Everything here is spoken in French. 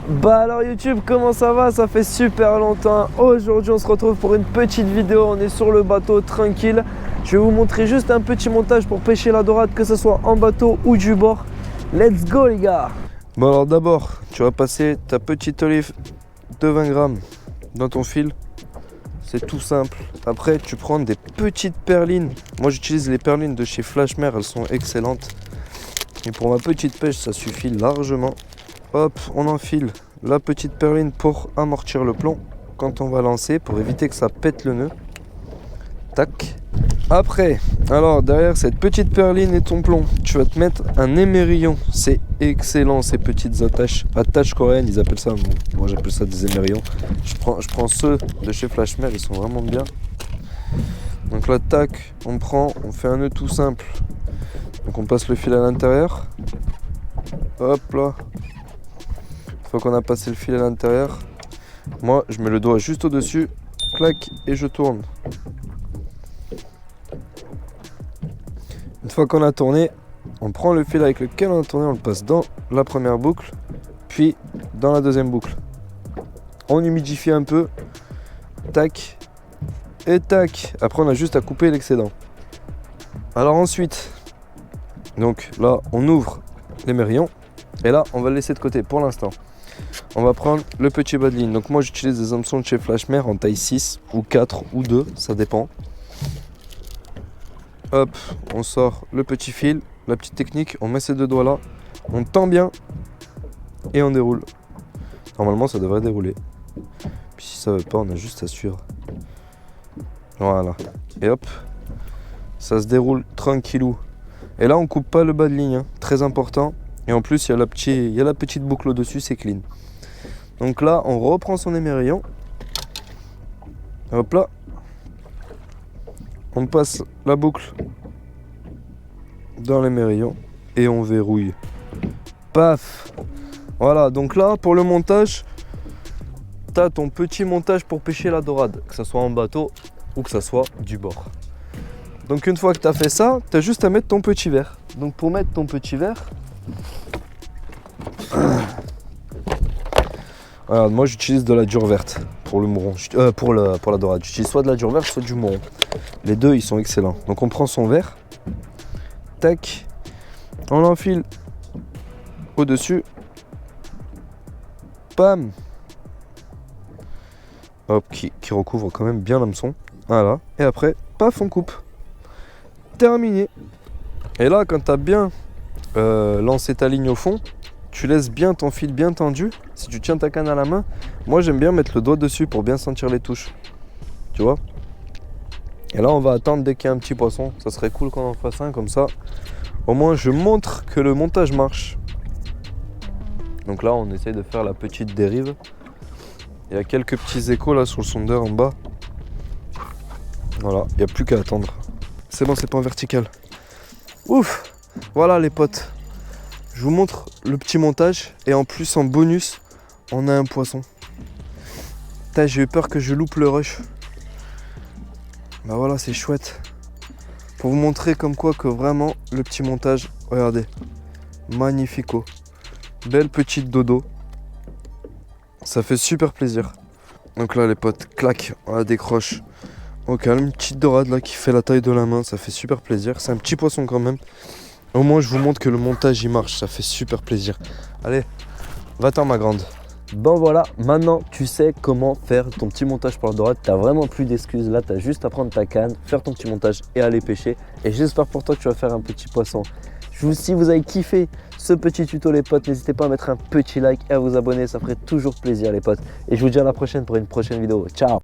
Bah alors YouTube, comment ça va? Ça fait super longtemps. Aujourd'hui on se retrouve pour une petite vidéo. On est sur le bateau tranquille. Je vais vous montrer juste un petit montage pour pêcher la dorade, que ce soit en bateau ou du bord. Let's go les gars. Bon alors d'abord, tu vas passer ta petite olive de 20 grammes dans ton fil. C'est tout simple. Après tu prends des petites perlines. Moi j'utilise les perlines de chez Flashmer, elles sont excellentes. Et pour ma petite pêche ça suffit largement. Hop, on enfile la petite perline pour amortir le plomb quand on va lancer, pour éviter que ça pète le nœud. Tac. Après, alors derrière cette petite perline et ton plomb, tu vas te mettre un émerillon. C'est excellent ces petites attaches coréennes, ils appellent ça. Moi j'appelle ça des émerillons. Je prends ceux de chez Flashmer, ils sont vraiment bien. Donc là, tac, on fait un nœud tout simple. Donc on passe le fil à l'intérieur. Hop là. Une fois qu'on a passé le fil à l'intérieur, moi je mets le doigt juste au dessus, clac, et je tourne. Une fois qu'on a tourné, on prend le fil avec lequel on a tourné, on le passe dans la première boucle, puis dans la deuxième boucle. On humidifie un peu, tac, et tac. Après on a juste à couper l'excédent. Alors ensuite, donc là on ouvre l'émerillon, et là on va le laisser de côté pour l'instant. On va prendre le petit bas de ligne. Donc moi j'utilise des hameçons de chez Flashmer en taille 6 ou 4 ou 2, ça dépend. Hop, on sort le petit fil, la petite technique, on met ces deux doigts là, on tend bien et on déroule. Normalement ça devrait dérouler. Puis si ça veut pas, on a juste à suivre. Voilà. Et hop, ça se déroule tranquillou. Et là on coupe pas le bas de ligne, hein, très important. Et en plus il y a la petite boucle au-dessus, c'est clean. Donc là, on reprend son émerillon. Hop là. On passe la boucle dans l'émerillon et on verrouille. Paf. Voilà, donc là, pour le montage, tu as ton petit montage pour pêcher la dorade, que ce soit en bateau ou que ce soit du bord. Donc une fois que tu as fait ça, tu as juste à mettre ton petit verre. Donc pour mettre ton petit verre, voilà, moi j'utilise de la dure verte pour le mouron, pour la dorade. J'utilise soit de la dure verte, soit du mouron. Les deux ils sont excellents. Donc on prend son verre, tac, on l'enfile au-dessus, pam, hop, qui recouvre quand même bien l'hameçon. Voilà, et après, paf, on coupe. Terminé. Et là, quand tu as bien lancé ta ligne au fond, tu laisses bien ton fil bien tendu. Si tu tiens ta canne à la main, moi j'aime bien mettre le doigt dessus pour bien sentir les touches. Tu vois? Et là on va attendre dès qu'il y a un petit poisson. Ça serait cool qu'on en fasse un comme ça. Au moins je montre que le montage marche. Donc là on essaye de faire la petite dérive. Il y a quelques petits échos là sur le sondeur en bas. Voilà, il n'y a plus qu'à attendre. C'est bon, c'est pas en vertical. Ouf! Voilà les potes. Je vous montre le petit montage et en plus en bonus, on a un poisson. J'ai eu peur que je loupe le rush. Bah voilà, c'est chouette. Pour vous montrer comme quoi que vraiment le petit montage, regardez, magnifico. Belle petite dodo. Ça fait super plaisir. Donc là les potes, clac, on la décroche. Au calme, une petite dorade là qui fait la taille de la main, ça fait super plaisir. C'est un petit poisson quand même. Au moins je vous montre que le montage il marche, ça fait super plaisir. Allez, va-t'en ma grande. Bon voilà, maintenant tu sais comment faire ton petit montage pour la dorade. T'as vraiment plus d'excuses, là t'as juste à prendre ta canne, faire ton petit montage et aller pêcher. Et j'espère pour toi que tu vas faire un petit poisson. Si vous avez kiffé ce petit tuto les potes, n'hésitez pas à mettre un petit like et à vous abonner, ça ferait toujours plaisir les potes. Et je vous dis à la prochaine pour une prochaine vidéo. Ciao.